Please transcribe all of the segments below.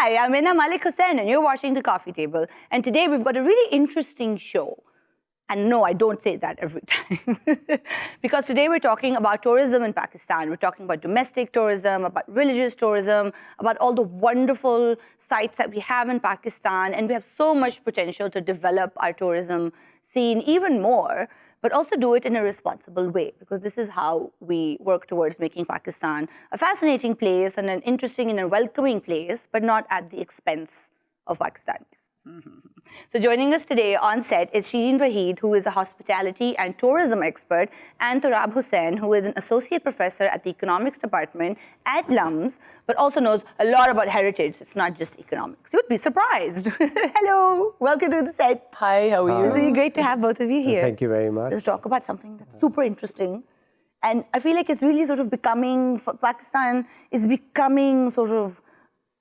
Hi, I'm Mina Malik Hussain and you're watching The Coffee Table. And today we've got a really interesting show. And no, I don't say that every time. Because today we're talking about tourism in Pakistan. We're talking about domestic tourism, about religious tourism, about all the wonderful sites that we have in Pakistan. And we have so much potential to develop our tourism scene even more, but also do it in a responsible way, because this is how we work towards making Pakistan a fascinating place and an interesting and a welcoming place, but not at the expense of Pakistanis. So joining us today on set is Shireen Waheed, who is a hospitality and tourism expert, and Turab Hussain, who is an associate professor at the economics department at LUMS, but also knows a lot about heritage. It's not just economics. You'd be surprised. Hello, welcome to the set. Hi, how are you? It's really great to have both of you here. Thank you very much. Let's talk about something that's super interesting. And I feel like it's really sort of becoming, Pakistan is becoming sort of,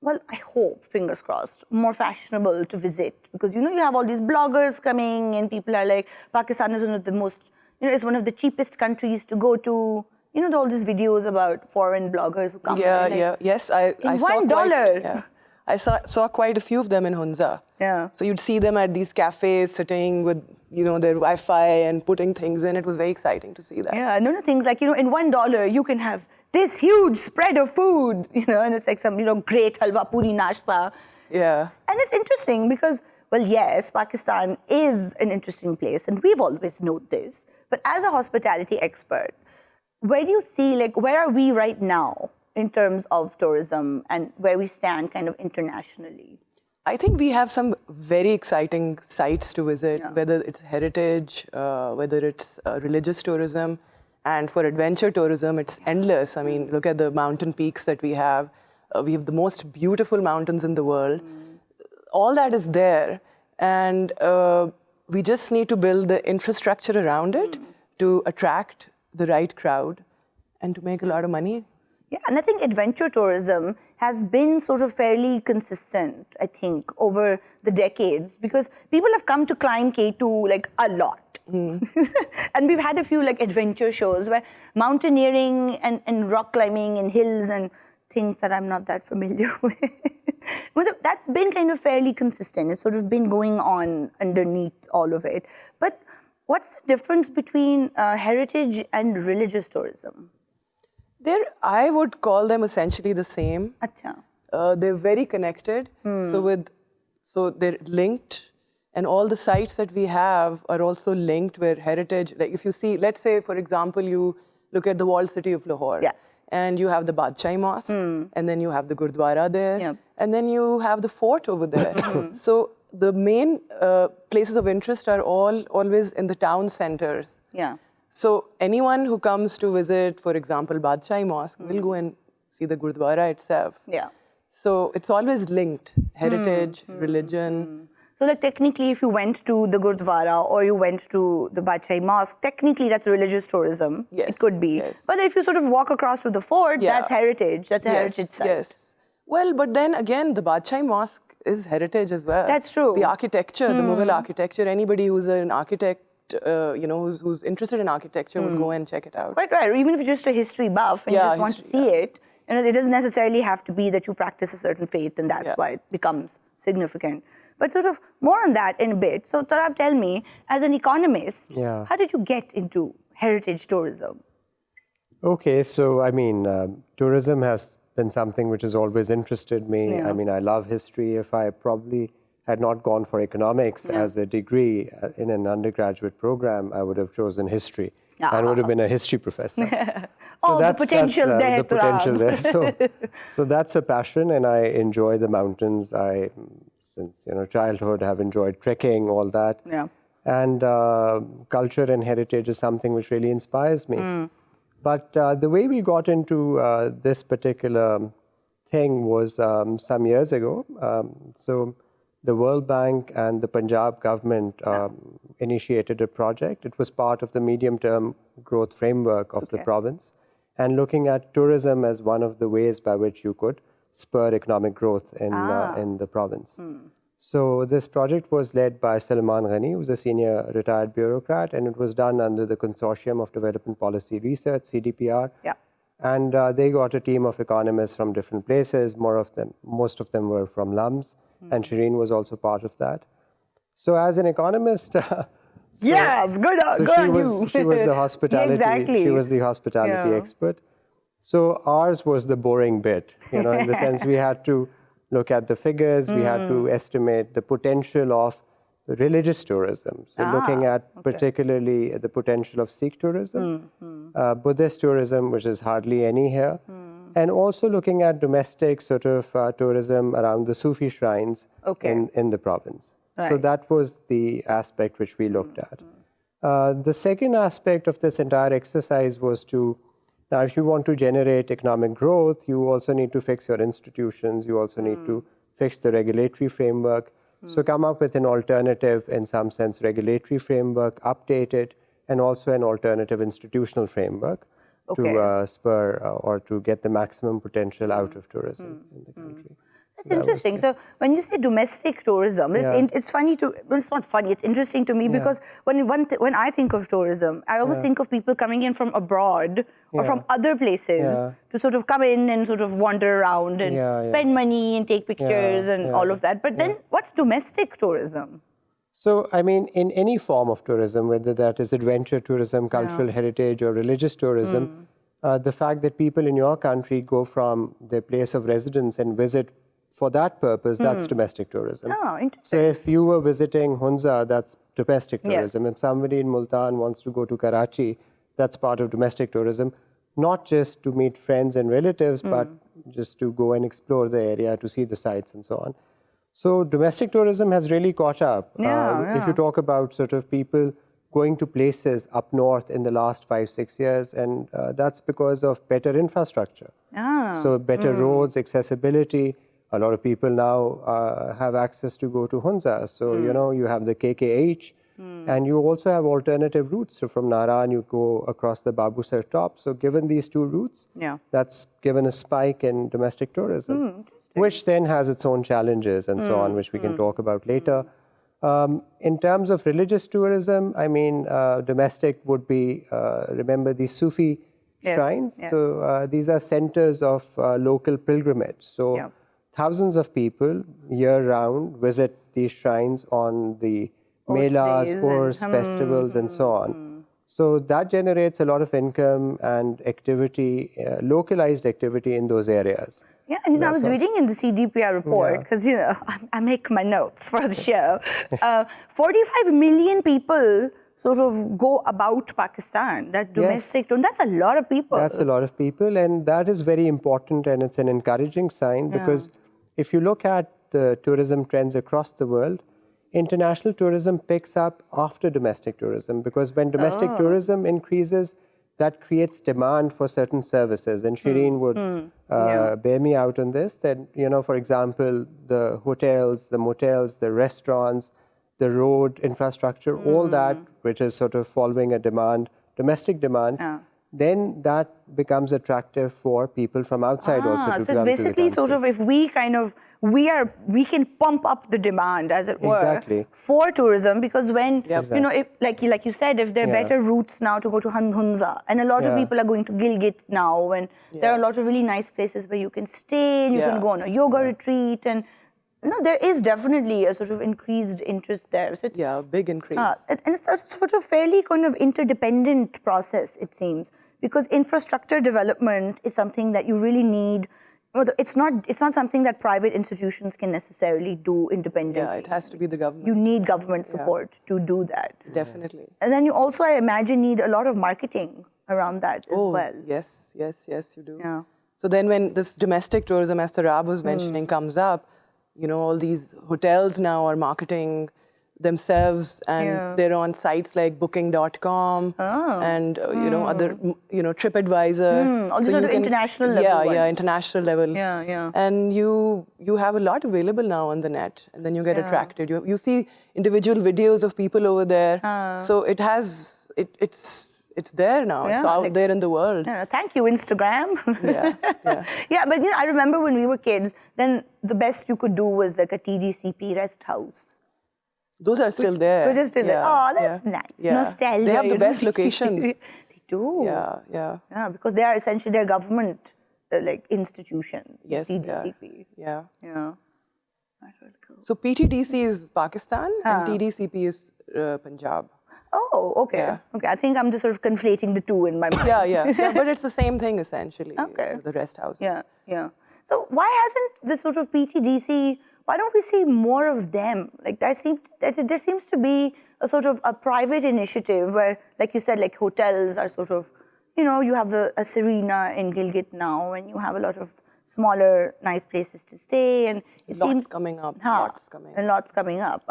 well, I hope, fingers crossed, more fashionable to visit. Because, you have all these bloggers coming and people are like, Pakistan is one of the most, it's one of the cheapest countries to go to. All these videos about foreign bloggers who come. Yes, I saw $1. I saw quite a few of them in Hunza. Yeah. So you'd see them at these cafes sitting with, their Wi-Fi and putting things in. It was very exciting to see that. Yeah, things like, in $1, you can have this huge spread of food, and it's like some, great halwa puri nashta. Yeah. And it's interesting because, well, yes, Pakistan is an interesting place, and we've always known this. But as a hospitality expert, where do you see, where are we right now in terms of tourism and where we stand kind of internationally? I think we have some very exciting sites to visit, whether it's heritage, whether it's religious tourism. And for adventure tourism, it's endless. I mean, look at the mountain peaks that we have. We have the most beautiful mountains in the world. All that is there. And we just need to build the infrastructure around it to attract the right crowd and to make a lot of money. Yeah, and I think adventure tourism has been sort of fairly consistent, I think, over the decades, because people have come to climb K2 a lot. And we've had a few adventure shows where mountaineering and rock climbing and hills and things that I'm not that familiar with. But that's been kind of fairly consistent. It's sort of been going on underneath all of it. But what's the difference between heritage and religious tourism? I would call them essentially the same. Achha. They're very connected. So they're linked. And all the sites that we have are also linked with heritage. Like if you see, let's say, for example, you look at the walled city of Lahore. Yeah. And you have the Badshai Mosque, and then you have the Gurdwara there, and then you have the fort over there. So the main places of interest are always in the town centers. Yeah. So anyone who comes to visit, for example, Badshai Mosque, will go and see the Gurdwara itself. Yeah. So it's always linked, heritage, religion. So technically, if you went to the Gurdwara or you went to the Badshai Mosque, technically that's religious tourism. Yes. It could be. Yes. But if you sort of walk across to the fort, that's heritage. That's a heritage site. Yes. Well, but then again, the Badshai Mosque is heritage as well. That's true. The architecture, the Mughal architecture, anybody who's an architect, who's interested in architecture would go and check it out. Right. Even if you're just a history buff and you just want to see it, it doesn't necessarily have to be that you practice a certain faith and that's why it becomes significant. But sort of more on that in a bit. So Turab, tell me, as an economist, how did you get into heritage tourism? Okay, so I mean, tourism has been something which has always interested me. I mean, I love history. If I probably had not gone for economics as a degree in an undergraduate program, I would have chosen history and would have been a history professor. So the potential there, the potential there. So that's a passion, and I enjoy the mountains. Since childhood, have enjoyed trekking, all that. Yeah. And culture and heritage is something which really inspires me. But the way we got into this particular thing was some years ago. So the World Bank and the Punjab government initiated a project. It was part of the medium-term growth framework of the province, and looking at tourism as one of the ways by which you could spur economic growth in the province. So this project was led by Salman Ghani, who's a senior retired bureaucrat, and it was done under the Consortium of Development Policy Research, CDPR. And they got a team of economists from different places. Most of them were from LUMS, and Shireen was also part of that. So as an economist, yes, good on you. She was the hospitality. Exactly. She was the hospitality expert. So ours was the boring bit, in the sense we had to look at the figures, we had to estimate the potential of religious tourism. So looking at particularly the potential of Sikh tourism, Buddhist tourism, which is hardly any here, and also looking at domestic sort of tourism around the Sufi shrines in the province. Right. So that was the aspect which we looked at. The second aspect of this entire exercise was to, now if you want to generate economic growth, you also need to fix your institutions, you also need to fix the regulatory framework. So come up with an alternative, in some sense, regulatory framework, update it, and also an alternative institutional framework to spur or to get the maximum potential out of tourism in the country. That's interesting. So when you say domestic tourism, it's funny to, well, it's not funny, it's interesting to me because when I think of tourism, I always think of people coming in from abroad or from other places to sort of come in and sort of wander around and spend money and take pictures and all of that. But then what's domestic tourism? So, I mean, in any form of tourism, whether that is adventure tourism, cultural heritage, or religious tourism, the fact that people in your country go from their place of residence and visit for that purpose, that's domestic tourism. Oh, interesting. So if you were visiting Hunza, that's domestic tourism. If somebody in Multan wants to go to Karachi, that's part of domestic tourism, not just to meet friends and relatives, but just to go and explore the area, to see the sights and so on. So domestic tourism has really caught up. If you talk about sort of people going to places up north in the last 5-6 years, and that's because of better infrastructure. So better roads, accessibility. A lot of people now have access to go to Hunza. So, you have the KKH, and you also have alternative routes. So from Naran, you go across the Babusar top. So given these two routes, that's given a spike in domestic tourism, which then has its own challenges and so on, which we can talk about later. In terms of religious tourism, I mean, domestic would be, remember these Sufi shrines. So these are centers of local pilgrimage. So thousands of people year-round visit these shrines on the melas, Urs, festivals, and so on. So that generates a lot of income and activity, localized activity in those areas. Yeah, and I was reading in the CDPR report, because, I make my notes for the show. 45 million people sort of go about Pakistan. That's domestic. That's a lot of people. That's a lot of people, and that is very important, and it's an encouraging sign because if you look at the tourism trends across the world, international tourism picks up after domestic tourism, because when domestic tourism increases, that creates demand for certain services. And Shireen would bear me out on this, that, for example, the hotels, the motels, the restaurants, the road infrastructure, all that, which is sort of following a demand, domestic demand, then that becomes attractive for people from outside also to come to the country. So it's basically sort of, if we kind of, we can pump up the demand, as it were, for tourism, because when, if, like you said, if there are better routes now to go to Hunza, and a lot of people are going to Gilgit now, and there are a lot of really nice places where you can stay, and you can go on a yoga retreat, and there is definitely a sort of increased interest there. So big increase. And it's a sort of fairly kind of interdependent process, it seems, because infrastructure development is something that you really need. It's not something that private institutions can necessarily do independently. Yeah, it has to be the government. You need government support to do that. Definitely. And then you also, I imagine, need a lot of marketing around that as well. Yes, you do. Yeah. So then when this domestic tourism, as Turab was mentioning, comes up, all these hotels now are marketing themselves, and they're on sites like booking.com and other TripAdvisor. Also sort of international level ones. International level. And you have a lot available now on the net, and then you get attracted. You see individual videos of people over there. So it's there now. It's out there in the world. Thank you, Instagram. But I remember when we were kids, then the best you could do was like a TDCP rest house. Those are still there. They're still there. Oh, that's nice. Nostalgia. They have the best locations. They do. Yeah, yeah. Yeah, because they are essentially their government like institution. Yes, TDCP. yeah. Yeah. That's really cool. So PTDC is Pakistan and TDCP is Punjab. Oh, okay. Yeah. Okay, I think I'm just sort of conflating the two in my mind. Yeah, but it's the same thing essentially. Okay. The rest houses. Yeah. So why hasn't this sort of PTDC, why don't we see more of them? Like there seems to be a sort of a private initiative where, like you said, like hotels are sort of, you have a Serena in Gilgit now, and you have a lot of smaller, nice places to stay, and it seems coming up. lots coming up.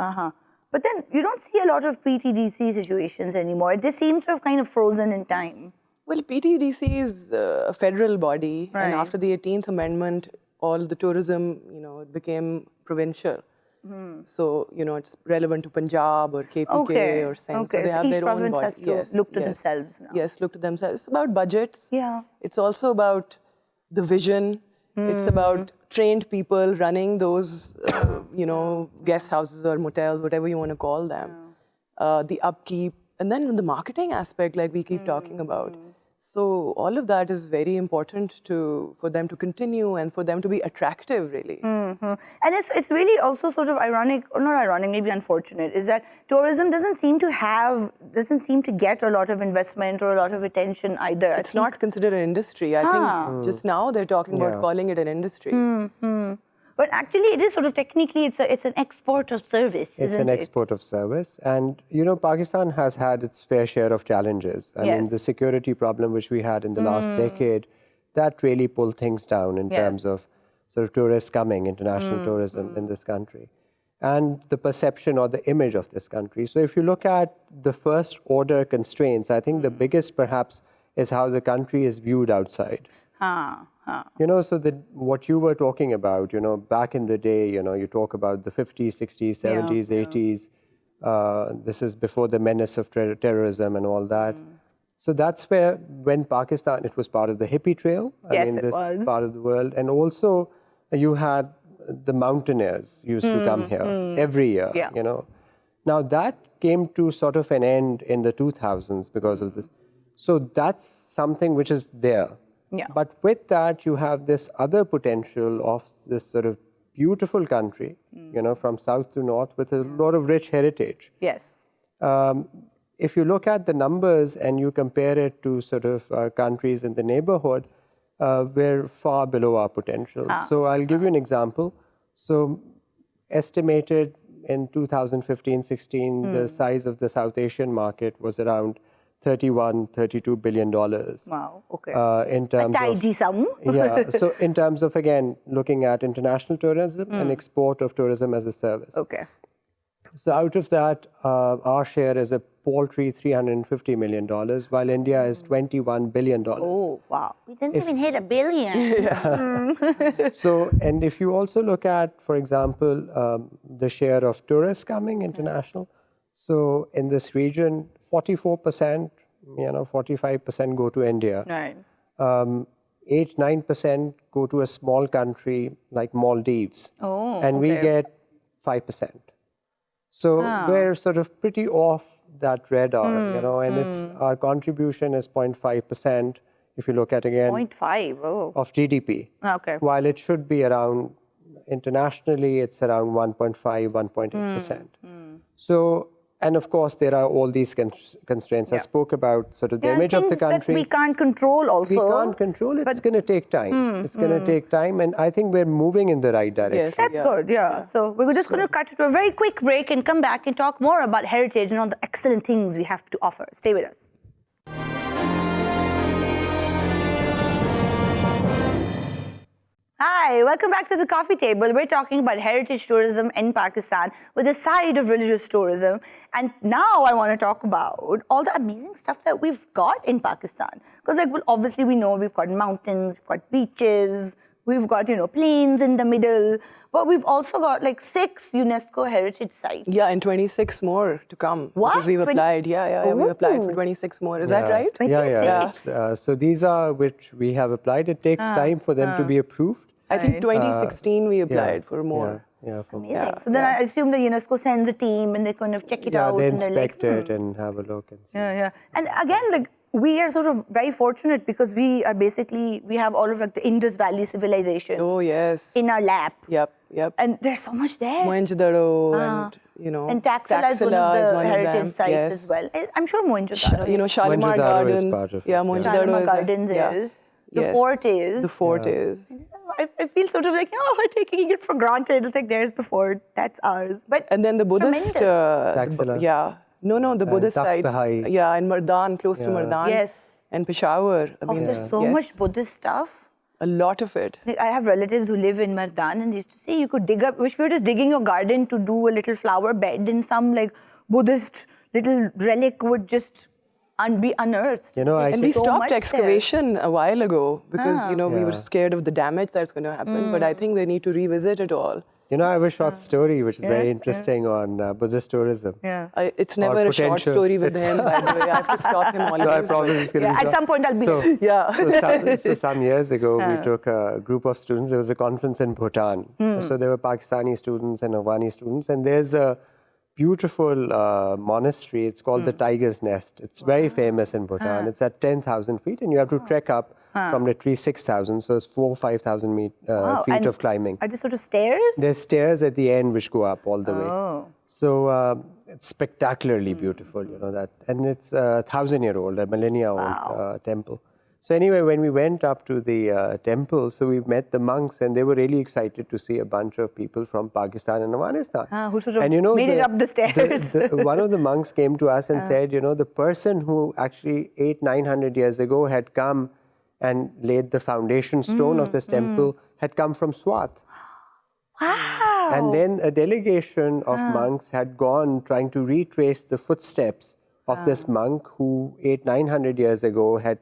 But then you don't see a lot of PTDC situations anymore. It just seems to have kind of frozen in time. Well, PTDC is a federal body, Right. and after the 18th Amendment, all the tourism, it became provincial. So, it's relevant to Punjab or KPK or Sindh. Okay. So they have each their own province body. has to look to themselves now. Yes, look to themselves. It's about budgets. Yeah. It's also about the vision. It's about trained people running those, guest houses or motels, whatever you want to call them. The upkeep, and then the marketing aspect, like we keep talking about. So all of that is very important for them to continue and for them to be attractive, really. And it's really also sort of ironic, or not ironic, maybe unfortunate, is that tourism doesn't seem to get a lot of investment or a lot of attention either. It's not considered an industry. I think just now they're talking about calling it an industry. But actually, it is sort of technically, it's an export of service. It's an export of service. And, Pakistan has had its fair share of challenges. I mean, the security problem which we had in the last decade, that really pulled things down in terms of sort of tourists coming, international tourism in this country, and the perception or the image of this country. So if you look at the first order constraints, I think the biggest perhaps is how the country is viewed outside. So what you were talking about, back in the day, you talk about the 50s, 60s, 70s, 80s. This is before the menace of terrorism and all that. So that's where, when Pakistan, it was part of the hippie trail. I mean, this part of the world. And also, you had the mountaineers used to come here every year, Now, that came to sort of an end in the 2000s because of this. So that's something which is there. Yeah. But with that, you have this other potential of this sort of beautiful country, from south to north with a lot of rich heritage. Yes. If you look at the numbers and you compare it to sort of countries in the neighborhood, we're far below our potential. So I'll give you an example. So estimated in 2015-16, the size of the South Asian market was around $32 billion. Wow, okay. In terms tidy sum. So in terms of, again, looking at international tourism and export of tourism as a service. Okay. So out of that, our share is a paltry $350 million, while India is $21 billion. Oh, wow. We didn't even hit $1 billion. So, and if you also look at, for example, the share of tourists coming international, so in this region, 44%, 45% go to India. Right. 8-9% go to a small country like Maldives. Oh, and we get 5%. So we're sort of pretty off that radar, and it's our contribution is 0.5%. If you look at again 0.5 of GDP. Okay. While it should be around internationally, it's around 1.5, 1.8%. So. And of course, there are all these constraints. I spoke about sort of the image of the country. That we can't control also. We can't control it. It's going to take time. It's going to take time. And I think we're moving in the right direction. Yes, That's good, yeah. So we're just going to cut to a very quick break and come back and talk more about heritage and all the excellent things we have to offer. Stay with us. Hi, welcome back to the coffee table. We're talking about heritage tourism in Pakistan with a side of religious tourism. And now I want to talk about all the amazing stuff that we've got in Pakistan. Because obviously we know we've got mountains, we've got beaches, we've got, plains in the middle. But we've also got 6 UNESCO heritage sites. Yeah, and 26 more to come. What? Because we've applied, we've applied for 26 more. Is that right? 26? So these are which we have applied. It takes time for them to be approved. I think 2016 we applied for more. Amazing. So then I assume the UNESCO sends a team and they kind of check it out. They and inspect it and have a look and see. And again, we are sort of very fortunate because we have all of like the Indus Valley civilization Oh, yes. in our lap. Yep. And there's so much there. Mohenjo-daro and, And Taxila is one of the heritage sites yes. as well. I'm sure Mohenjo-daro Shalimar Mohenjo-daro is Gardens. part of it. Yeah, Mohenjo-daro Shalimar is. Gardens is. The Yes. fort is. The fort is. I feel sort of like, we're taking it for granted. It's like, there's the fort, that's ours. But And then the Buddhist. Taxila. Yeah. No, the Buddhist Takht sites. Bahai. Yeah, in Mardan, close to Mardan. Yes. And Peshawar. I mean, there's so much Buddhist stuff. A lot of it. Like, I have relatives who live in Mardan, and they used to say you could dig up, if you're just digging your garden to do a little flower bed, and some like Buddhist little relic would just be unearthed. You know, There's And we so stopped much there. excavation a while ago because, we were scared of the damage that's going to happen. But I think they need to revisit it all. You know, I have a short story which is very interesting on Buddhist tourism. Yeah. It's never a short potential. story with him, by the way. I have to stop him always. No, I promise it's going to be At short. some point I'll be So some years ago, we took a group of students. There was a conference in Bhutan. So there were Pakistani students and Afghani students. And there's a beautiful monastery. It's called the Tiger's Nest. It's very famous in Bhutan. It's at 10,000 feet, and you have to trek up from literally 6,000. So it's 4,000 or 5,000 feet and of climbing. Are there sort of stairs? There's stairs at the end which go up all the way. So it's spectacularly beautiful, that. And it's a 1,000-year-old, a millennia-old temple. So anyway, when we went up to the temple, so we met the monks, and they were really excited to see a bunch of people from Pakistan and Afghanistan. Who sort of made it up the stairs. One of the monks came to us and said, the person who actually 800-900 years ago had come and laid the foundation stone of this temple had come from Swat. Wow. And then a delegation of monks had gone trying to retrace the footsteps of this monk who 800-900 years ago had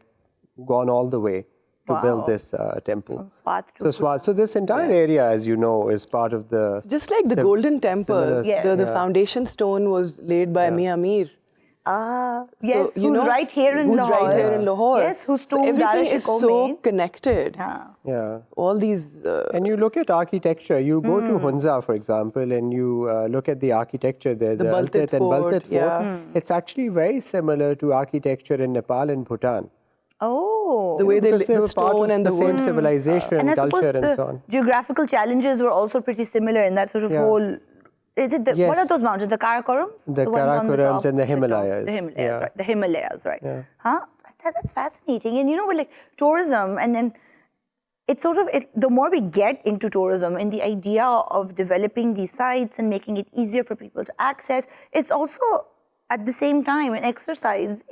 gone all the way to build this temple. So this entire area, as you know, is part of the... It's just like the Golden Temple. The foundation stone was laid by Mia Mir. Yes, who's right here in Lahore. Who's right here in Lahore. Yes, who's so everything is so connected. Yeah. All these... and you look at architecture, you go to Hunza, for example, and you look at the architecture there, the Baltit and Fort, Baltit Fort. It's actually very similar to architecture in Nepal and Bhutan. Oh. The way they Because they the were part stone of and the the same wood. civilization, And I suppose culture, and the so on. geographical challenges were also pretty similar in that sort of whole... Is it what are those mountains? The Karakorums? The ones on Karakorums top, and the Himalayas. The Himalayas, right. The Himalayas, right. Yeah. Huh? That's fascinating. And with like tourism, and then it's sort of, the more we get into tourism and the idea of developing these sites and making it easier for people to access, it's also at the same time an exercise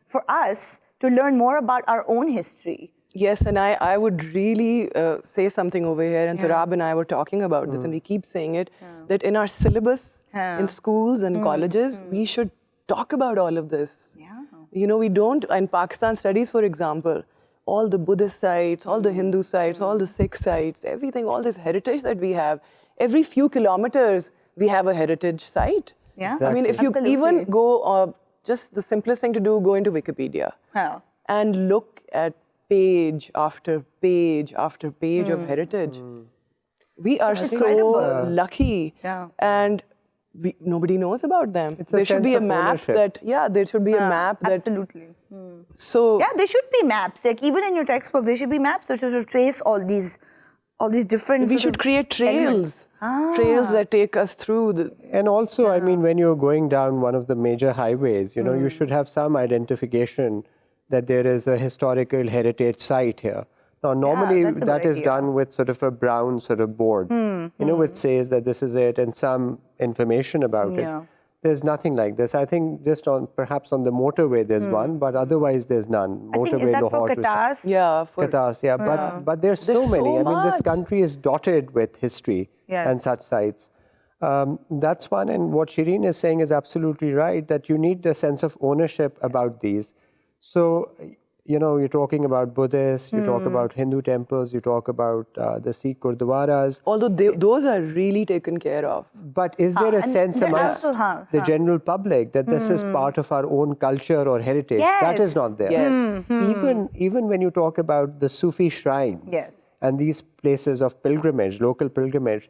for us to learn more about our own history. Yes, and I would really say something over here, and Turab and I were talking about this, and we keep saying it, that in our syllabus, in schools and colleges, we should talk about all of this. Yeah. We don't, in Pakistan studies, for example, all the Buddhist sites, all the Hindu sites, all the Sikh sites, everything, all this heritage that we have, every few kilometers, we have a heritage site. Yeah. Exactly. I mean, if you even go, just the simplest thing to do, go into Wikipedia and look at page after page after page of heritage. We are so lucky, and nobody knows about them. It's a there should be sense a of map ownership. there should be a map that... Absolutely. So... Yeah, there should be maps. Like even in your textbook, there should be maps that sort of trace all these different... We should create trails. Trails that take us through. And also, I mean, when you're going down one of the major highways, you should have some identification that there is a historical heritage site here. Now, normally that is done with sort of a brown sort of board, which says that this is it and some information about it. There's nothing like this. I think just perhaps on the motorway there's one, but otherwise there's none. Motorway Lahore to Qatar? Yeah, Qatar, yeah. But there's so many. I mean, this country is dotted with history and such sites. That's one. And what Shireen is saying is absolutely right, that you need a sense of ownership about these. So, you're talking about Buddhists, you talk about Hindu temples, you talk about the Sikh Gurdwaras. Although those are really taken care of. But is there a sense amongst the general public that this is part of our own culture or heritage? That is not there. Yes. Even when you talk about the Sufi shrines and these places of pilgrimage, local pilgrimage,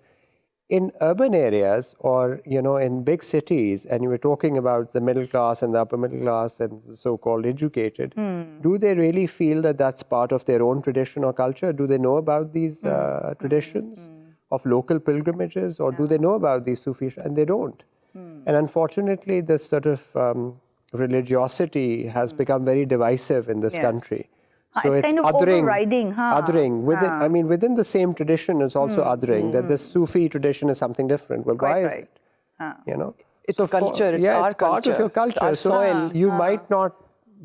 in urban areas or, in big cities, and you were talking about the middle class and the upper middle class and the so-called educated, do they really feel that that's part of their own tradition or culture? Do they know about these traditions of local pilgrimages, or do they know about these Sufi? And they don't. And unfortunately, this sort of religiosity has become very divisive in this country. So it's kind of overriding, othering within, within the same tradition, it's also othering that this Sufi tradition is something different. Well, why is it? It's culture. It's our it's part culture. of your culture. It's our soil. You might not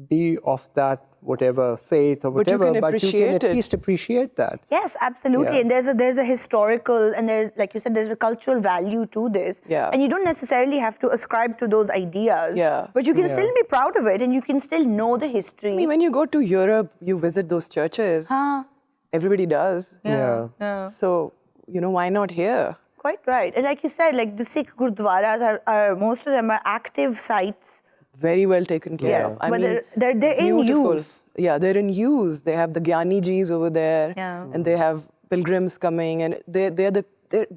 be of that whatever faith or whatever, but you can at least appreciate that. Yes, absolutely. And there's a historical and there, like you said, there's a cultural value to this. And you don't necessarily have to ascribe to those ideas. But you can still be proud of it, and you can still know the history. I mean, when you go to Europe, you visit those churches. Everybody does. So, why not here? Quite right. And like you said, like the Sikh Gurdwaras are most of them are active sites. Very well taken care of. I mean, they're in use. Yeah, they're in use. They have the Gyani Jis over there, and they have pilgrims coming, and they're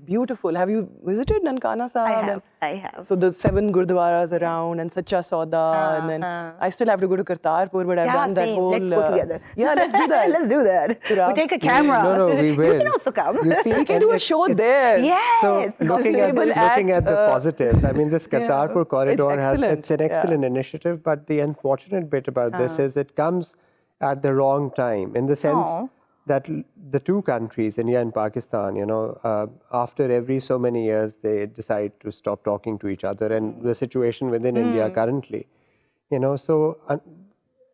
beautiful. Have you visited Nankana Sahib? I have. So the 7 Gurdwaras around, and Sacha Sauda, and then I still have to go to Kartarpur, but I've done that whole... Let's go together. Yeah, let's do that. Let's do that. Turab. We take a camera. No, we will. You can also come. You see, we can do a show there. Yes. So looking at the positives, I mean, this Kartarpur corridor it's an excellent initiative, but the unfortunate bit about this is it comes at the wrong time, in the sense that the two countries, India and Pakistan, after every so many years, they decide to stop talking to each other. And the situation within India currently, so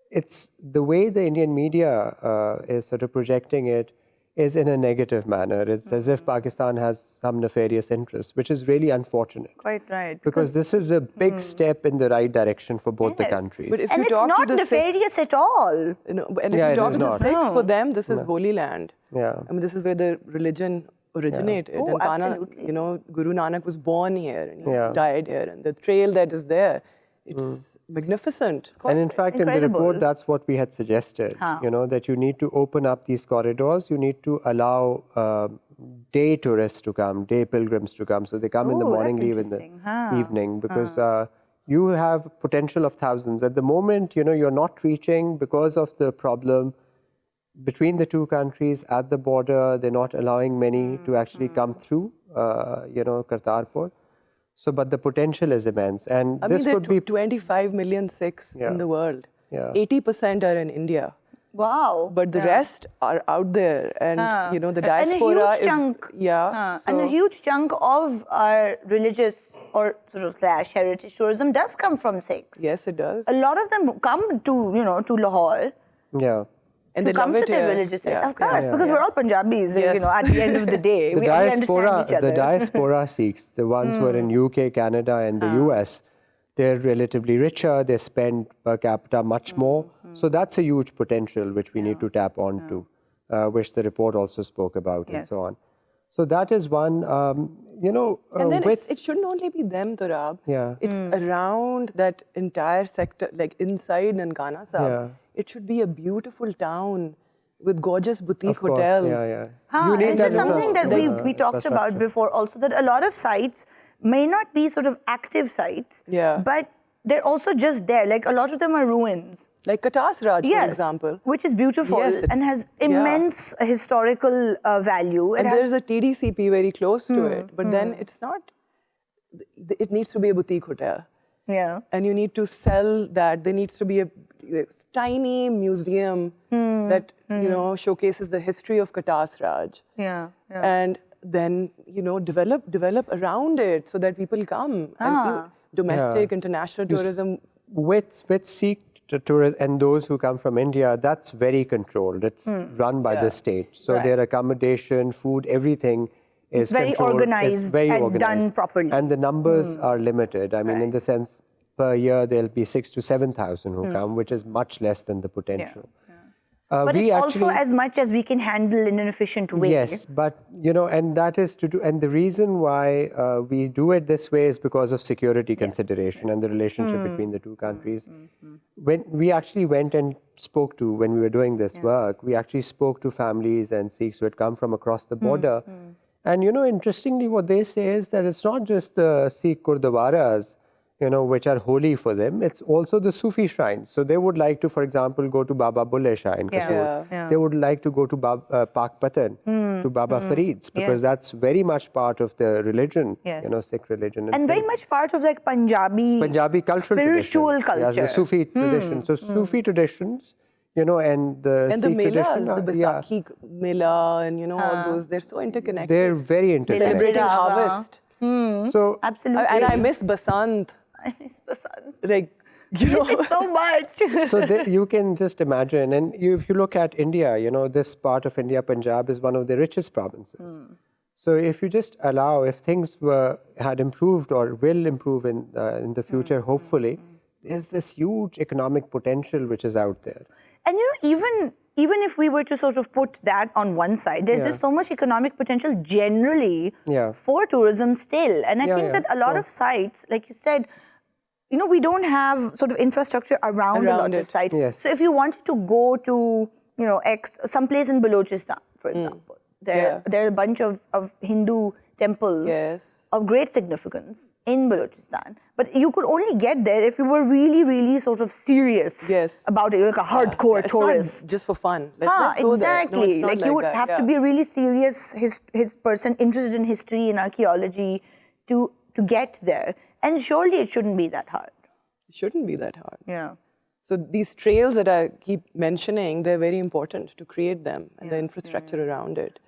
it's the way the Indian media is sort of projecting it is in a negative manner. It's as if Pakistan has some nefarious interests, which is really unfortunate. Quite right. Because this is a big step in the right direction for both the countries. But if and you it's talk not to the nefarious at all. and if you talk to the Sikhs, for them, this is holy land. Yeah. I mean, this is where the religion originated. Oh, and absolutely. Guru Nanak was born here and he died here. And the trail that is there, it's magnificent. And in fact, in the report, that's what we had suggested, that you need to open up these corridors. You need to allow day tourists to come, day pilgrims to come. So they come in the morning, leave in the evening, because you have potential of thousands. At the moment, you're not reaching because of the problem between the two countries at the border. They're not allowing many to actually come through, Kartarpur. So, but the potential is immense, and this there could be 25 million Sikhs in the world. 80% are in India. Wow. But the rest are out there, and the diaspora and a huge chunk, and a huge chunk of our religious or sort of / heritage tourism does come from Sikhs. Yes, it does. A lot of them come to to Lahore. Yeah. And to they come love to it their here. religious sites. Of course, because we're all Punjabis, at the end of the day. We understand each other. The diaspora Sikhs, the ones who are in UK, Canada and the US, they're relatively richer, they spend per capita much more. So that's a huge potential which we need to tap onto, which the report also spoke about and so on. So that is one, and then it shouldn't only be them, Turab. It's around that entire sector, like inside Nankana Sahib. It should be a beautiful town with gorgeous boutique hotels. This is something that we talked about before also, that a lot of sites may not be sort of active sites, but they're also just there. Like a lot of them are ruins. Like Katas Raj, for example. Which is beautiful and has immense historical value. And there's a TDCP very close to it, but then it's not, it needs to be a boutique hotel. And you need to sell that. There needs to be a tiny museum that, showcases the history of Katas Raj. And then, develop around it so that people come. And domestic, international tourism. With Sikh tourists and those who come from India, that's very controlled. It's run by the state. So their accommodation, food, everything is very controlled. Organized and done properly. And the numbers are limited. I mean, in the sense, per year, there'll be 6,000 to 7,000 who come, which is much less than the potential. But it's also as much as we can handle in an efficient way. Yes, but, and that is to do, and the reason why we do it this way is because of security consideration and the relationship between the two countries. When we actually went and spoke to, when we were doing this work, we actually spoke to families and Sikhs who had come from across the border. And, you know, interestingly, what they say is that it's not just the Sikh Gurdwaras, you know, which are holy for them. It's also the Sufi shrines. So they would like to, for example, go to Baba Bulle Shah in Kasur. Yeah. They would like to go to Pak Patan, to Baba Farid's, because that's very much part of the religion, you know, Sikh religion. And very much part of like Punjabi cultural spiritual tradition. culture. Yes, the Sufi tradition. So Sufi traditions, you know, and the Sikh tradition. The Baisakhi Mela and, you know, all those, they're so interconnected. They're very interconnected. Celebrating harvest. So, absolutely. And I miss Basant. I miss Basant. Like, you know. Miss it so much. so you can just imagine, and if you look at India, you know, this part of India, Punjab, is one of the richest provinces. So if you just allow, if things had improved or will improve in the future, hopefully, there's this huge economic potential which is out there. And you know, even if we were to sort of put that on one side, there's just so much economic potential generally for tourism still. And I think that a lot of sites, like you said, you know, we don't have sort of infrastructure around a lot of sites. So if you wanted to go to, you know, someplace in Balochistan, for example, there are a bunch of Hindu temples of great significance in Balochistan. But you could only get there if you were really, really sort of serious about it, like a hardcore tourist. Not just for fun. Let's go exactly. No, like you would have to be a really serious his person interested in history and archaeology to get there. And surely it shouldn't be that hard. It shouldn't be that hard. Yeah. So these trails that I keep mentioning, they're very important to create them and the infrastructure around it.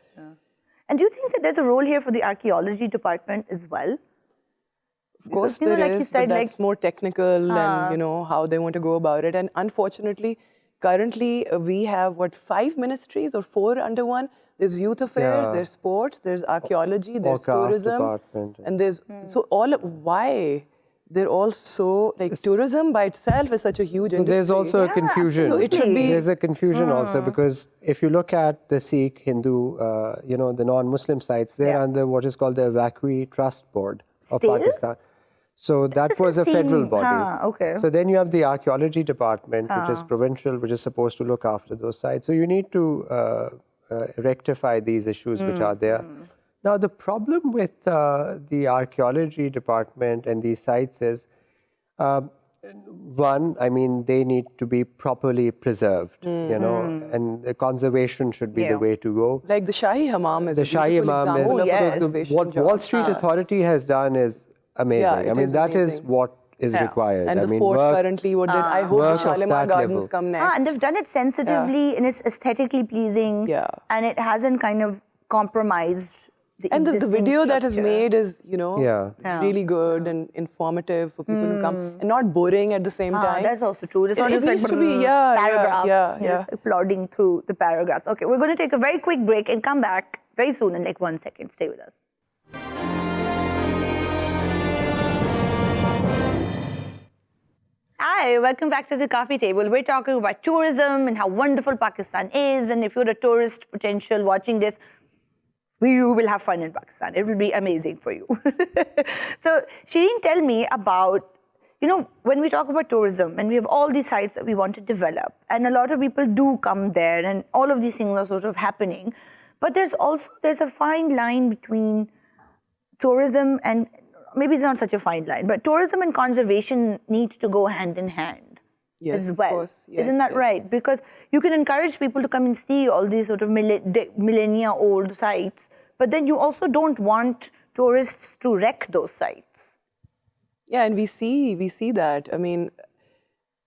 And do you think that there's a role here for the archaeology department as well? Of course there there is, is, but that's more technical and, you know, how they want to go about it. And unfortunately, currently we have, 5 ministries or 4 under one? There's youth affairs, there's sports, there's archaeology, there's tourism. And there's, so why? They're all so, like, tourism by itself is such a huge industry. So there's also a confusion. So it should be. There's a confusion also, because if you look at the Sikh, Hindu, you know, the non-Muslim sites, they're under what is called the Evacuee Trust Board of Pakistan. So that was a federal body. So then you have the archaeology department, which is provincial, which is supposed to look after those sites. So you need to rectify these issues which are there. Now, the problem with the archaeology department and these sites is, one, I mean, they need to be properly preserved, you know, and the conservation should be the way to go. Like the Shahi Hammam is the Shahi Hammam is, so what Wall Street Authority has done is amazing. I mean, that is what is required. And I the mean, fort currently, I hope the Shalimar Gardens come next. And they've done it sensitively and it's aesthetically pleasing. And it hasn't kind of compromised and the video that is made is, you know, really good and informative for people who come and not boring at the same time. That's also true. It's not just like paragraphs, just plodding through the paragraphs. Okay, we're going to take a very quick break and come back very soon in like 1 second. Stay with us. Hi, welcome back to the coffee table. We're talking about tourism and how wonderful Pakistan is. And if you're a tourist potential watching this, you will have fun in Pakistan. It will be amazing for you. So, Shireen, tell me about, you know, when we talk about tourism and we have all these sites that we want to develop, and a lot of people do come there and all of these things are sort of happening. But there's a fine line between tourism and, maybe it's not such a fine line, but tourism and conservation need to go hand in hand. Yes, as well. Of course. Yes, isn't that right? Because you can encourage people to come and see all these sort of millennia-old sites, but then you also don't want tourists to wreck those sites. Yeah, and we see that. I mean,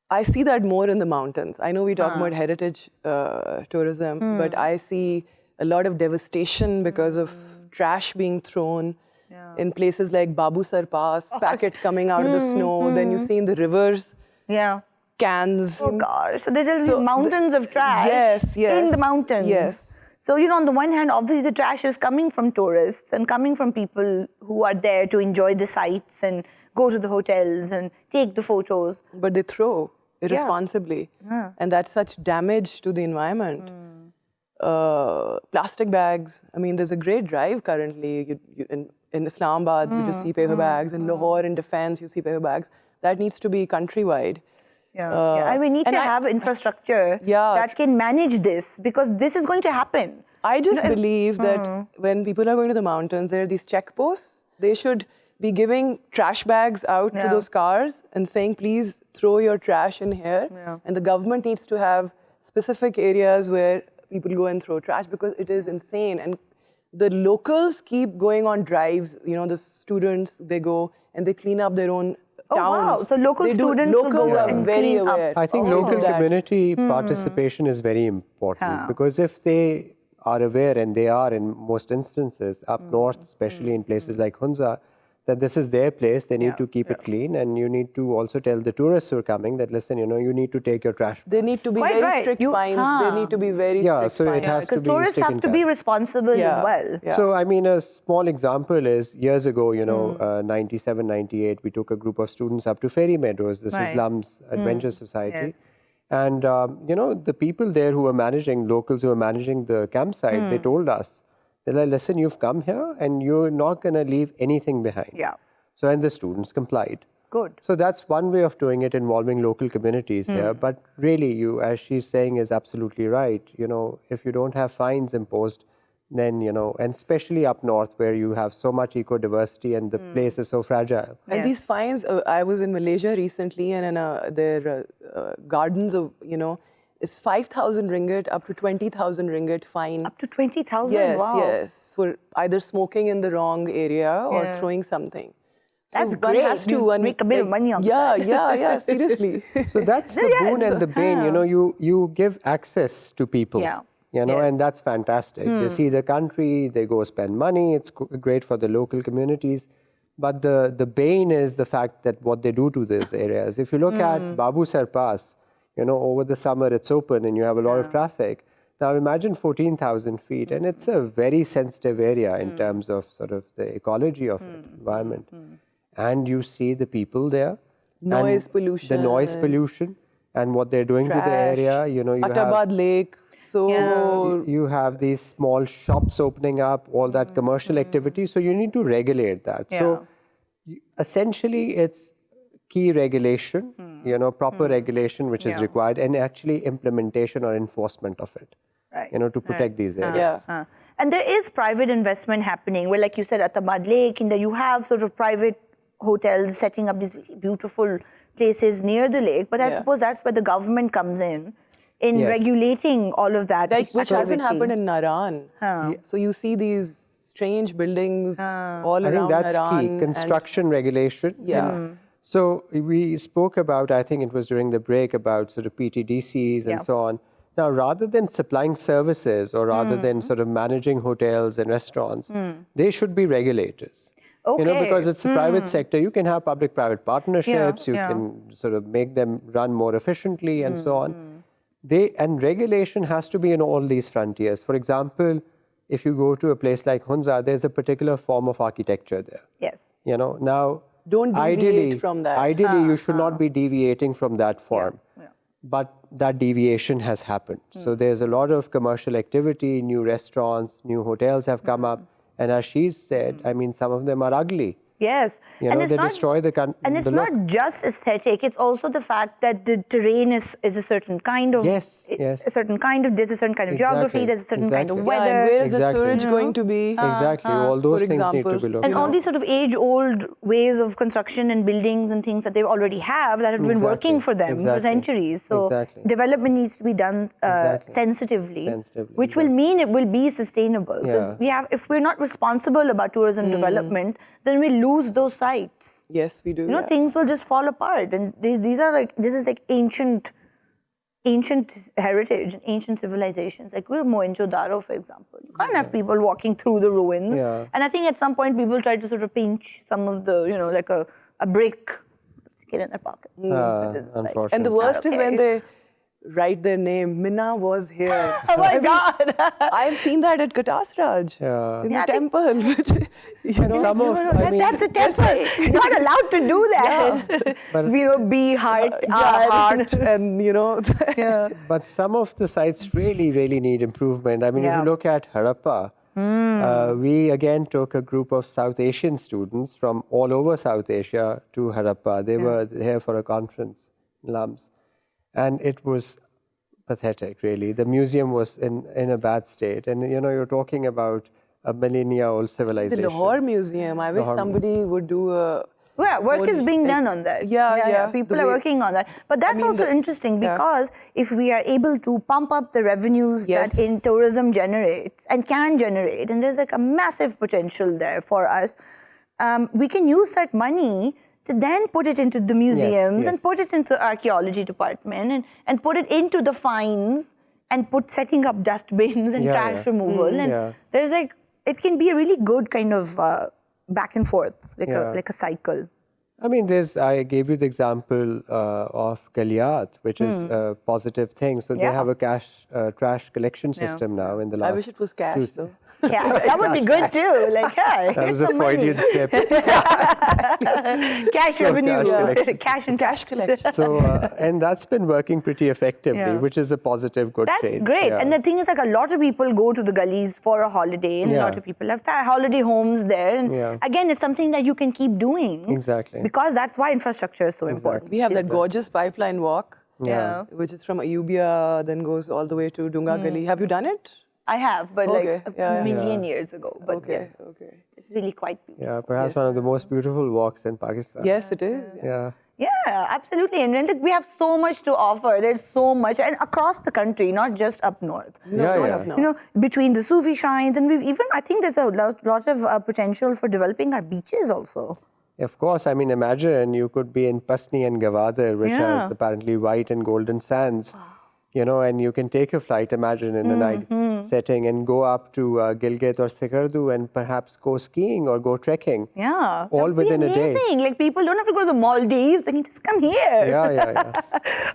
I see that more in the mountains. I know we talk about heritage tourism, but I see a lot of devastation because of trash being thrown in places like Babu Sar Pass, packet coming out of the snow. Then you see in the rivers. Cans. Oh gosh, so there's just these mountains of trash in the mountains. Yes. So, you know, on the one hand, obviously the trash is coming from tourists and coming from people who are there to enjoy the sights and go to the hotels and take the photos. But they throw irresponsibly. And that's such damage to the environment. Plastic bags. I mean, there's a great drive currently. In Islamabad, you just see paper bags. In Lahore, in defense, you see paper bags. That needs to be countrywide. And we need to have infrastructure that can manage this, because this is going to happen. I just believe that when people are going to the mountains, there are these checkposts. They should be giving trash bags out to those cars and saying, please throw your trash in here. Yeah. And the government needs to have specific areas where people go and throw trash because it is insane. And the locals keep going on drives. You know, the students, they go and they clean up their own Oh, towns. wow. So local They do- students will locals go are and very clean up. aware. I think They do local that. community participation is very important because if they are aware, and they are in most instances, up north, especially in places like Hunza, that this is their place, they need to keep it clean, and you need to also tell the tourists who are coming that, listen, you know, you need to take your trash back. They need to be Quite very right. strict fines. They need to be very strict so it fines. has to Because be tourists have to taken be care of. responsible as well. Yeah. So, I mean, a small example is years ago, you know, 97, 98, we took a group of students up to Fairy Meadows. This is Right. LUMS Adventure Society. Yes. And, you know, the people there who were managing, locals who were managing the campsite, they told us, they're like, listen, you've come here and you're not going to leave anything behind. Yeah. So, and the students complied. Good. So that's one way of doing it, involving local communities here. But really, you, as she's saying, is absolutely right. You know, if you don't have fines imposed, then, you know, and especially up north where you have so much eco-diversity and the place is so fragile. And these fines, I was in Malaysia recently, and in their gardens of, you know, it's 5,000 ringgit up to 20,000 ringgit fine. Up to 20,000? Yes, Wow. yes, for either smoking in the wrong area or Yeah. throwing something. That's one great. has to You make a bit of money on the side. Yeah, seriously. So that's the boon and the bane. You know, you give access to people. Yeah. You know, Yes. and that's fantastic. They see the country, they go spend money. It's great for the local communities. But the bane is the fact that what they do to these areas. If you look at Babu Sar Pass, you know, over the summer it's open and you have a lot of traffic. Now imagine 14,000 feet, and it's a very sensitive area in terms of sort of the ecology of it, environment. And you see the people there. Noise and pollution. The noise pollution and what they're doing to the Trash. area. You know, you Atabad Lake, you have these small shops opening up, all that commercial activity. So you need to regulate that. So essentially it's key regulation, you know, proper regulation which is required, and actually implementation or enforcement of it, Right. you know, to protect these areas. And there is private investment happening where, like you said, at Atabad Lake, and you have sort of private hotels setting up these really beautiful places near the lake. But I suppose that's where the government comes in Yes. regulating all of that. like, which hasn't activity. happened in Naran. So you see these strange buildings all I around think that's Naran. key, and- construction regulation. Yeah. So we spoke about, I think it was during the break, about sort of PTDCs and so on. Now, rather than supplying services or rather than sort of managing hotels and restaurants, they should be regulators. You know, Okay. because it's the private sector, you can have public-private partnerships, you can sort of make them run more efficiently and so on. And regulation has to be in all these frontiers. For example, if you go to a place like Hunza, there's a particular form of architecture there. Yes. You know, now Don't deviate ideally, from that. Ideally, you should not be deviating from that form. But that deviation has happened. So there's a lot of commercial activity, new restaurants, new hotels have come up. And as she's said, I mean, some of them are ugly. Yes. You know, they destroy the And it's the look. not just aesthetic, it's also the fact that the terrain is a certain kind of... Yes. A certain kind of... There's a certain kind of geography, there's a certain kind of Exactly. Yeah, weather. and where is Exactly. the sewage going to be? Exactly. All those For things need to example. be looked And at. all these sort of age-old ways of construction and buildings and things that they already have that have been working for them for centuries. So development needs to be done sensitively, which will mean it will be sustainable. Because if we're not responsible about tourism development, then we lose those sites. Yes, we do. You know, things will just fall apart. And these are like, this is like ancient heritage and ancient civilizations. Like we're Mohenjo-Daro, for example. You can't have people walking through the ruins. And I think at some point people try to sort of pinch some of the, you know, like a brick, get in their pocket. Unfortunately. And the worst is when they write their name. Mina was here. Oh my God. I've seen that at Katasraj in the temple. Which, you know, Some of, I mean, that's a temple. You're not allowed to do that. You know, be heart, heart and, you know. But some of the sites really, really need improvement. I mean, if you look at Harappa, we again took a group of South Asian students from all over South Asia to Harappa. They were here for a conference, LUMS. And it was pathetic, really. The museum was in a bad state. And, you're talking about a millennia-old civilization. The Lahore Museum, I wish somebody would do a... Yeah, work is being done on that. Yeah. People are working on that. But that's also interesting because if we are able to pump up the revenues that in tourism generates and can generate, and there's like a massive potential there for us, we can use that money to then put it into the museums and put it into the archaeology department and put it into the fines and setting up dustbins and trash removal. And there's like, it can be a really good kind of back and forth, like a cycle. I mean, I gave you the example of Galiyat, which is a positive thing. So they have a trash collection system now in the last... I wish it was cash, though. Yeah, that would be good too. Like, hey, that was a Freudian slip. Cash revenue, cash and cash collection. So, and that's been working pretty effectively, which is a positive, good change. That's great. And the thing is, like, a lot of people go to the gullies for a holiday, and a lot of people have holiday homes there. And again, it's something that you can keep doing. Exactly. Because that's why infrastructure is so important. We have that gorgeous pipeline walk, which is from Ayubia, then goes all the way to Dunga Gully. Have you done it? I have, but like a million years ago. But it's really quite beautiful. Yeah, perhaps one of the most beautiful walks in Pakistan. Yes, it is. Yeah, absolutely. And look, we have so much to offer. There's so much, and across the country, not just up north. Up north. Between the Sufi shrines, and I think there's a lot of potential for developing our beaches also. Of course. I mean, imagine you could be in Pasni and Gavadir, which has apparently white and golden sands. And you can take a flight, imagine, in a night setting and go up to Gilgit or Sikardu and perhaps go skiing or go trekking. Yeah. All within a day. Like, people don't have to go to the Maldives. They can just come here. Yeah.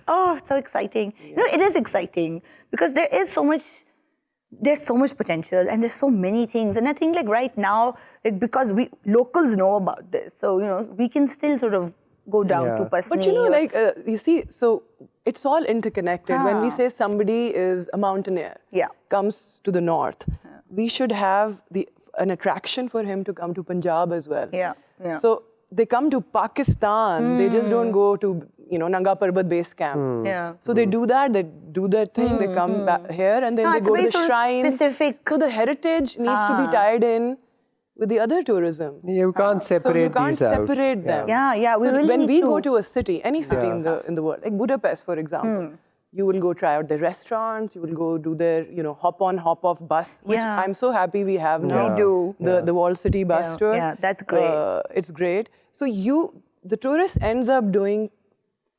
Oh, it's so exciting. It is exciting because there's so much potential and there's so many things. And I think, like, right now, because locals know about this, so, we can still sort of go down to Pasni. But you see, so it's all interconnected. When we say somebody is a mountaineer, comes to the north, we should have an attraction for him to come to Punjab as well. So they come to Pakistan, they just don't go to, Nanga Parbat base camp. So they do that, they do their thing, they come back here and then they go to the shrines. Specific. So the heritage needs to be tied in with the other tourism. You can't separate these out. Separate them. Yeah. When we go to a city, any city in the world, like Budapest, for example, you will go try out the restaurants, you will go do their, hop-on, hop-off bus, which I'm so happy we have now. We do. The Wall City bus tour. Yeah, that's great. It's great. So the tourist ends up doing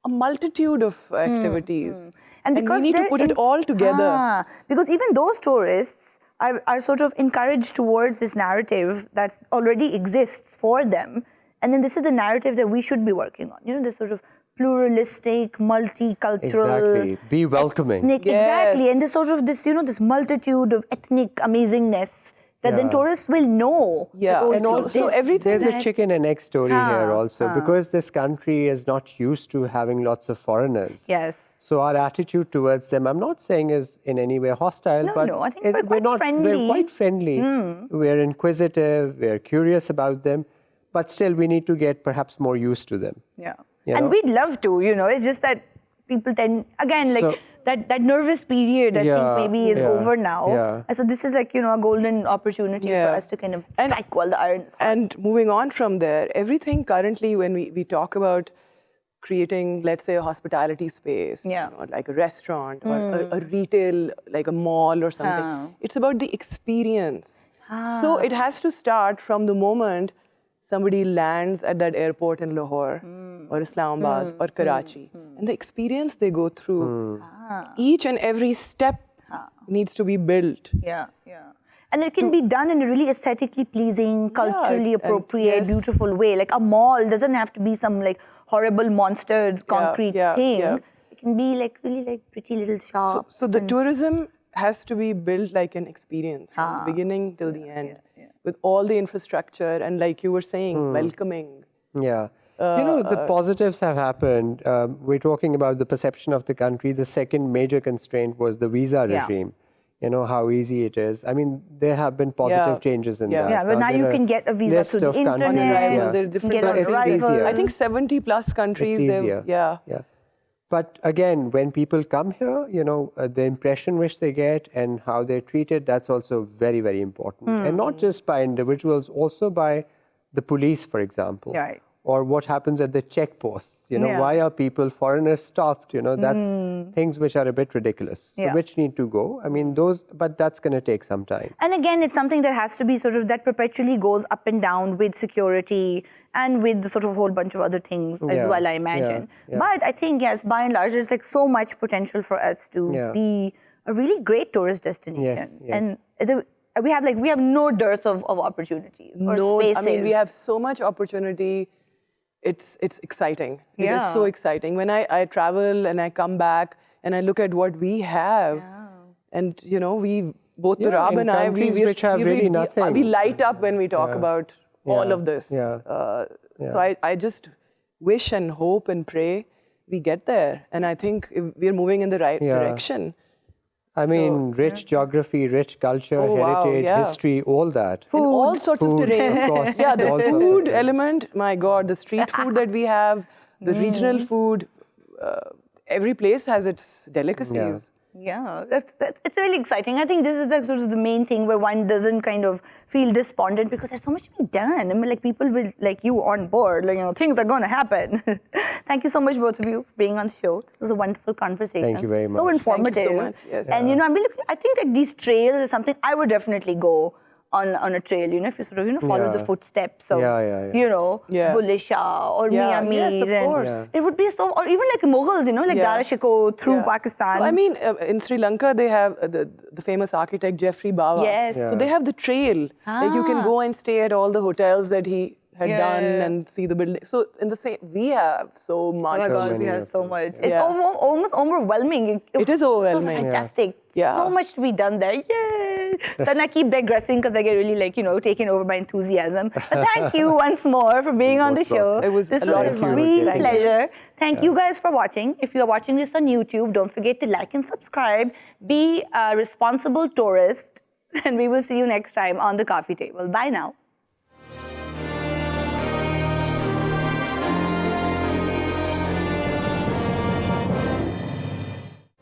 a multitude of activities. And we need to put it all together. Because even those tourists are sort of encouraged towards this narrative that already exists for them. And then this is the narrative that we should be working on. This sort of pluralistic, multicultural... Exactly. Be welcoming. Exactly. And this sort of, this multitude of ethnic amazingness that then tourists will know. Yeah, and also everything. There's a chicken and egg story here also, because this country is not used to having lots of foreigners. Yes. So our attitude towards them, I'm not saying is in any way hostile, but I think we're quite friendly. We're quite friendly. We're inquisitive, we're curious about them, but still we need to get perhaps more used to them. Yeah. And we'd love to, it's just that people tend, again, like... That nervous period, I think, maybe is over now. And so this is like, a golden opportunity for us to kind of strike while the iron is hot. And moving on from there, everything currently when we talk about creating, let's say, a hospitality space, like a restaurant or a retail, like a mall or something, it's about the experience. So it has to start from the moment somebody lands at that airport in Lahore or Islamabad or Karachi, and the experience they go through, each and every step needs to be built. Yeah. And it can be done in a really aesthetically pleasing, culturally appropriate, beautiful way. Like a mall doesn't have to be some like horrible monster concrete thing. It can be like really like pretty little shops. So the tourism has to be built like an experience from the beginning till the end. With all the infrastructure and like you were saying, welcoming. Yeah. The positives have happened. We're talking about the perception of the country. The second major constraint was the visa regime. How easy it is. I mean, there have been positive changes in that. Yeah, but now you can get a visa through the internet. There are different it's easier. I think 70 plus countries. It's easier. Yeah. But again, when people come here, the impression which they get and how they're treated, that's also very, very important. And not just by individuals, also by the police, for example. Right. Or what happens at the checkposts. Why are foreigners stopped? That's things which are a bit ridiculous, so which need to go. I mean, but that's going to take some time. And again, it's something that has to be that perpetually goes up and down with security and with the sort of whole bunch of other things as well, I imagine. Yeah. But I think, yes, by and large, there's so much potential for us to be a really great tourist destination. Yes. And we have no dearth of opportunities or spaces. I mean, we have so much opportunity. It's exciting. It is so exciting. When I travel and I come back and I look at what we have, and we both Turab and I, we light up when we talk about all of this. So I just wish and hope and pray we get there, and I think we're moving in the right direction. I mean, rich geography, rich culture, heritage, history, all that. Food. In all sorts of terrain. Of course. The food element, my God, the street food that we have, the regional food, every place has its delicacies. Yeah, it's really exciting. I think this is sort of the main thing where one doesn't kind of feel despondent because there's so much to be done. I mean, people will you on board. Things are going to happen. Thank you so much, both of you, for being on the show. This was a wonderful conversation. Thank you very much. So informative. Thank you so much. Yes. And I think these trails is something I would definitely go on a trail, if you sort of, follow the footsteps of, Bulleh Shah or Mia Mir. Yes, of course. It would be so, or even Mughals, Dara Shikoh through Pakistan. So, I mean, in Sri Lanka, they have the famous architect Jeffrey Bawa. Yes. So they have the trail. You can go and stay at all the hotels that he had done and see the building. So in the same, we have so much. Oh my God, we have so much. It's almost overwhelming. It is overwhelming. So fantastic. So much to be done there. Yay! Then I keep digressing because I get really taken over by enthusiasm. But thank you once more for being on the show. This was a real pleasure. Thank you guys for watching. If you are watching this on YouTube, don't forget to like and subscribe. Be a responsible tourist. And we will see you next time on The Coffee Table. Bye now.